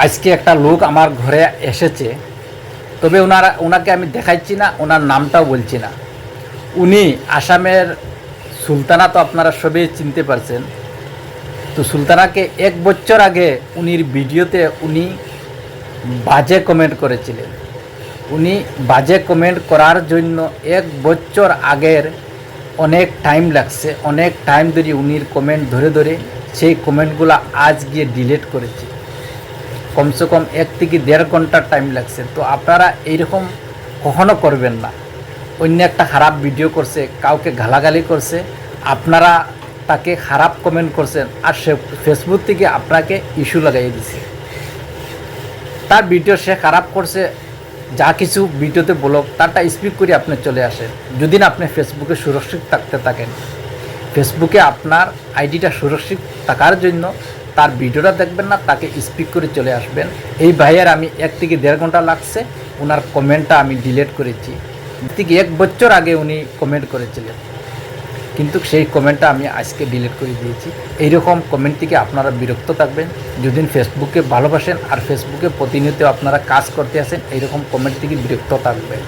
আজকে একটা লোক আমার ঘরে এসেছে, তবে ওনাকে আমি দেখাচ্ছি না, ওনার নামটাও বলছি না। উনি আসামের সুলতানা, তো আপনারা সবাই চিনতে পারছেন। তো সুলতানাকে 1 বছর আগে উনির ভিডিওতে উনি বাজে কমেন্ট করেছিলেন। উনি বাজে কমেন্ট করার জন্য 1 বছর আগের অনেক টাইম লাগছে, অনেক টাইম ধরে উনির কমেন্ট ধরে ধরে সেই কমেন্টগুলো আজ গিয়ে ডিলিট করেছে। কমসে কম 1 থেকে 1.5 ঘন্টার টাইম লাগছে। তো আপনারা এইরকম কখনো করবেন না। অন্য একটা খারাপ ভিডিও করছে, কাউকে গালাগালি করছে, আপনারা তাকে খারাপ কমেন্ট করছেন, আর সে ফেসবুক থেকে আপনাকে ইস্যু লাগাইয়ে দিছে। তার ভিডিও সে খারাপ করছে, যা কিছু ভিডিওতে বলক তারটা স্পিক করে আপনি চলে আসেন। যদি না আপনি ফেসবুকে সুরক্ষিত থাকতে থাকেন, ফেসবুকে আপনার আইডিটা সুরক্ষিত থাকার জন্য তার ভিডিওটা দেখবেন না, তাকে স্পিক করে চলে আসবেন। এই ভাইয়ের আমি 1 থেকে 1.5 ঘন্টা লাগছে, ওনার কমেন্টটা আমি ডিলিট করেছি। ঠিক 1 বছর আগে উনি কমেন্ট করেছিলেন, কিন্তু সেই কমেন্টটা আমি আজকে ডিলিট করে দিয়েছি। এইরকম কমেন্ট থেকে আপনারা বিরক্ত থাকবেন। যদি ফেসবুকে ভালোবাসেন আর ফেসবুকে প্রতিনিয়ত আপনারা কাজ করতে আসেন, এইরকম কমেন্ট থেকে বিরক্ত থাকবেন।